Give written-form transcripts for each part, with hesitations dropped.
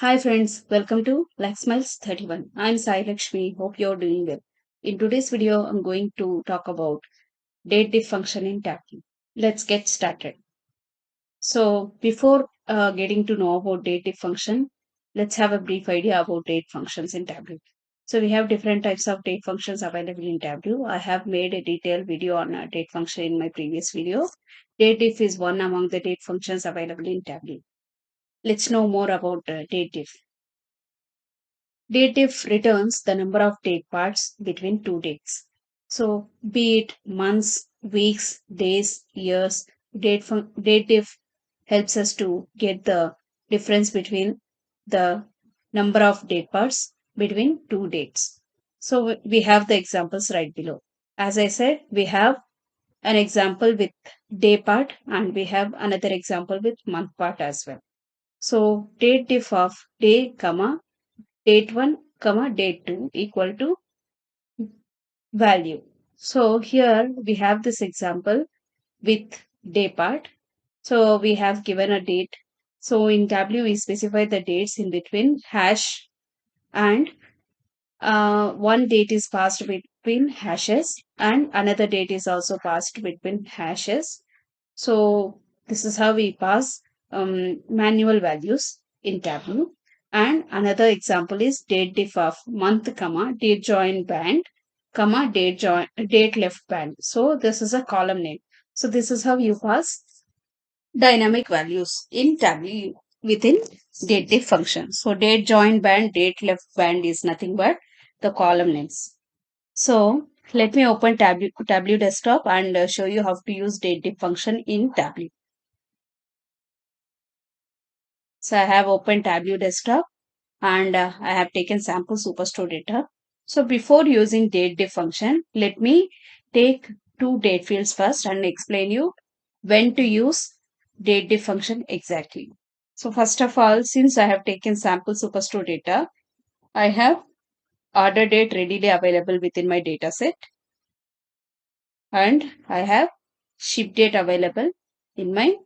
Hi friends, welcome to Black Smiles 31. I'm Sai Lakshmi. Hope you're doing well. In today's video, I'm going to talk about DATEDIFF function in Tableau. Let's get started. So before getting to know about DATEDIFF function, let's have a brief idea about date functions in Tableau. So we have different types of date functions available in Tableau. I have made a detailed video on a date function in my previous video. DATEDIFF is one among the date functions available in Tableau. Let's know more about DATEDIFF. Dative returns the number of date parts between two dates. So, be it months, weeks, days, years, dative helps us to get the difference between the number of date parts between two dates. So, we have the examples right below. As I said, we have an example with day part and we have another example with month part as well. So, date diff of day, comma, date 1 comma date 2 equal to value. So here we have this example with day part. So we have given a date. So in Tableau we specify the dates in between hash and one date is passed between hashes and another date is also passed between hashes. So this is how we pass manual values in Tableau. And another example is date diff of month, comma, date join band, comma, date left band. So this is a column name. So this is how you pass dynamic values in Tableau within date diff function. So date join band, date left band is nothing but the column names. So let me open Tableau desktop and show you how to use DATEDIFF function in Tableau. So I have opened Tableau desktop and I have taken sample superstore data. So before using DATEDIFF function, let me take two date fields first and explain you when to use DATEDIFF function exactly. So first of all, since I have taken sample superstore data, I have order date readily available within my data set and I have ship date available in my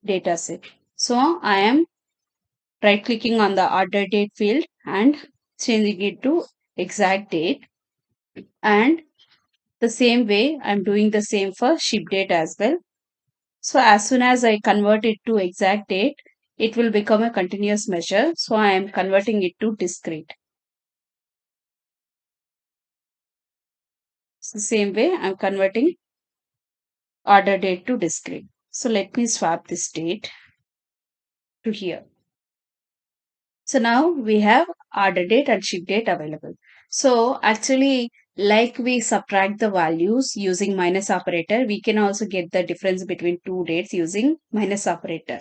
data set. So I am right clicking on the order date field and changing it to exact date, and the same way I'm doing the same for ship date as well. So as soon as I convert it to exact date, it will become a continuous measure. So I am converting it to discrete. So same way I'm converting order date to discrete. So let me swap this date to here. So now we have order date and ship date available. So actually, like we subtract the values using minus operator, we can also get the difference between two dates using minus operator.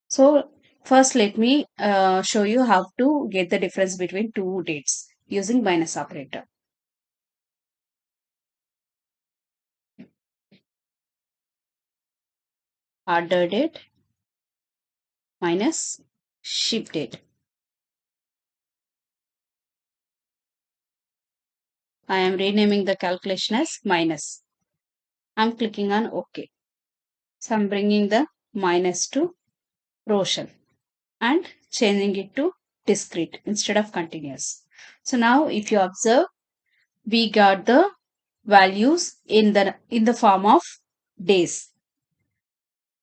So first let me show you how to get the difference between two dates using minus operator. Order date minus ship date. I am renaming the calculation as minus. I'm clicking on OK. So I'm bringing the minus to row shell and changing it to discrete instead of continuous. So now if you observe, we got the values in the form of days.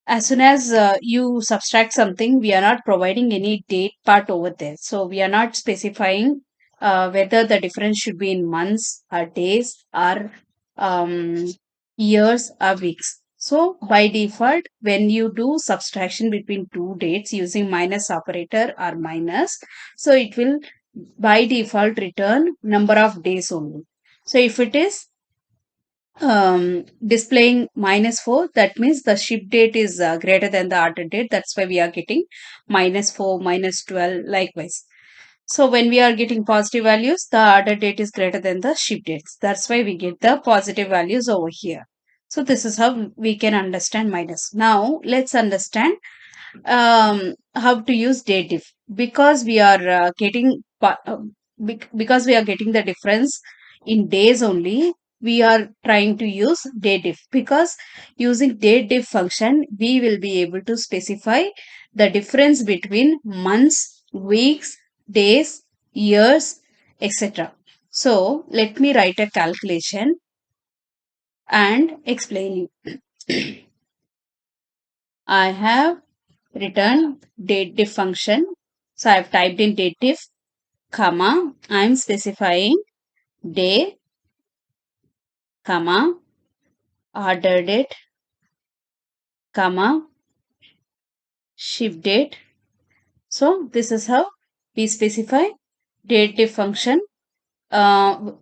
As soon as you subtract something, we are not providing any date part over there. So we are not specifying whether the difference should be in months or days or um, years or weeks. So by default, when you do subtraction between two dates using minus operator or minus, so it will by default return number of days only. So if it is displaying -4, that means the ship date is greater than the order date. That's why we are getting -4, -12, likewise. So when we are getting positive values, the order date is greater than the ship dates. That's why we get the positive values over here. So this is how we can understand minus. Now let's understand how to use dative, because we are because we are getting the difference in days only. We are trying to use dative, because using dative function we will be able to specify the difference between months, weeks, days, years, etc. So let me write a calculation and explain you. I have written DATEDIFF function. So I have typed in DATEDIFF, comma, I am specifying day, comma, order date, comma, shift date. So this is how we specify DATEDIFF function. Uh,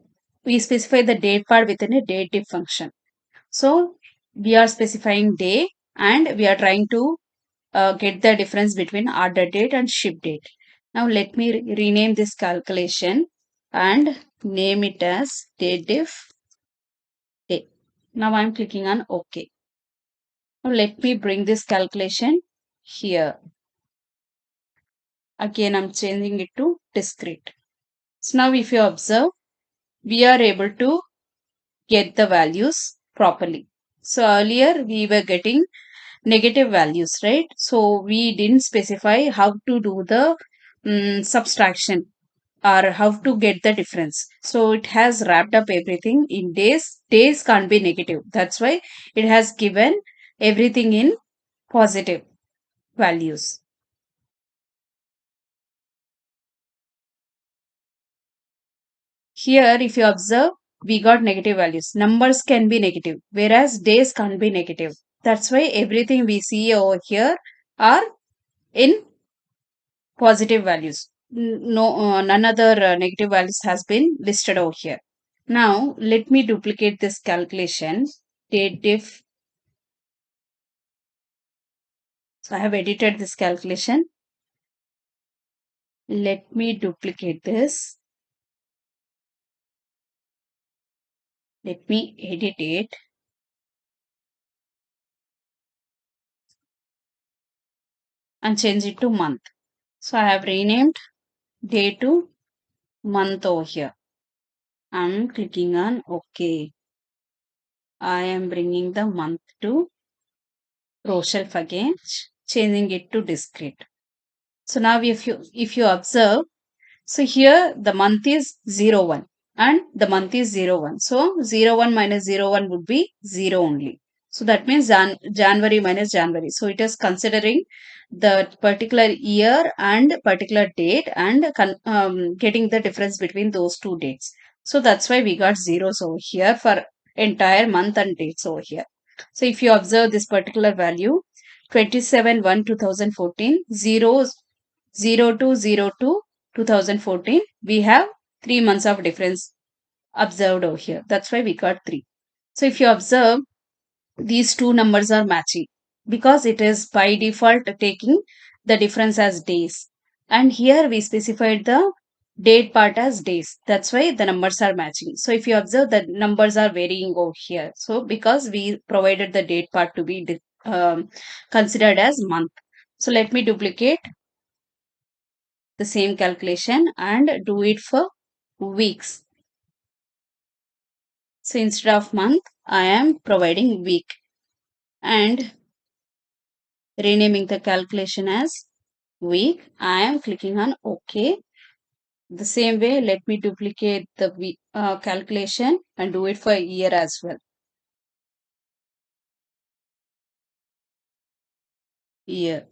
we specify the date part within a DATEDIFF function. So we are specifying day and we are trying to get the difference between order date and ship date. Now let me rename this calculation and name it as DATEDIFF day. Now I'm clicking on OK. Now let me bring this calculation here. Again, I'm changing it to discrete. So now if you observe, we are able to get the values properly. So earlier we were getting negative values, right? So we didn't specify how to do the subtraction or how to get the difference. So it has wrapped up everything in days. Days can't be negative. That's why it has given everything in positive values. Here, if you observe, we got negative values. Numbers can be negative, whereas days can't be negative. That's why everything we see over here are in positive values. No, none other negative values has been listed over here. Now, let me duplicate this calculation. Date diff. So I have edited this calculation. Let me duplicate this. Let me edit it. And change it to month. So I have renamed day to month over here. I'm clicking on OK. I am bringing the month to row shelf again, changing it to discrete. So now if you observe, so here the month is 01 and the month is 01. So 01 minus 01 would be 0 only. So that means January minus January. So it is considering the particular year and particular date and getting the difference between those two dates. So that's why we got zeros over here for entire month and dates over here. So if you observe this particular value, 27/1/2014, 02/02 2014, we have 3 months of difference observed over here. That's why we got 3. So if you observe, these two numbers are matching because it is by default taking the difference as days. And here we specified the date part as days. That's why the numbers are matching. So if you observe, the numbers are varying over here. So because we provided the date part to be considered as month. So let me duplicate the same calculation and do it for weeks. So instead of month, I am providing week and renaming the calculation as week. I am clicking on OK. The same way, let me duplicate the week, calculation and do it for year as well. Year.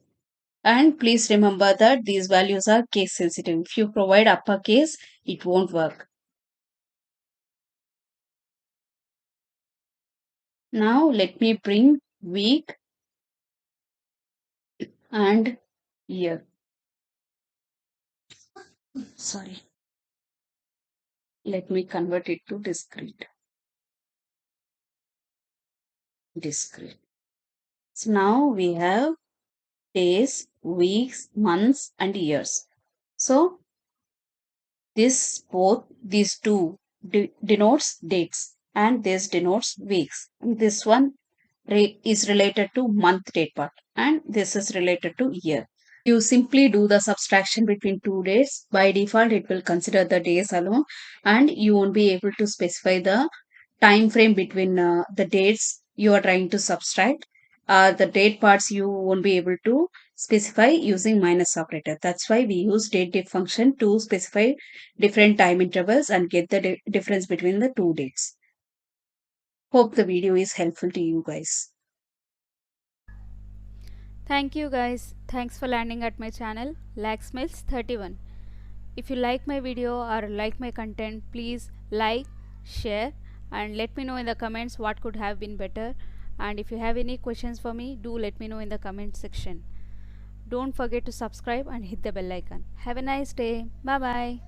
And please remember that these values are case sensitive. If you provide uppercase, it won't work. Now let me bring week and year. Sorry. Let me convert it to discrete. Discrete. So now we have days, weeks, months, and years. So these two denotes dates and this denotes weeks. And this one is related to month date part and this is related to year. You simply do the subtraction between 2 days. By default, it will consider the days alone and you won't be able to specify the time frame between the dates you are trying to subtract. The date parts you won't be able to specify using minus operator. That's why we use DATEDIFF function to specify different time intervals and get the difference between the two dates. Hope the video is helpful to you guys. Thank you guys. Thanks for landing at my channel Laxmills31. If you like my video or like my content, please like, share and let me know in the comments what could have been better. And if you have any questions for me, do let me know in the comment section. Don't forget to subscribe and hit the bell icon. Have a nice day. Bye bye.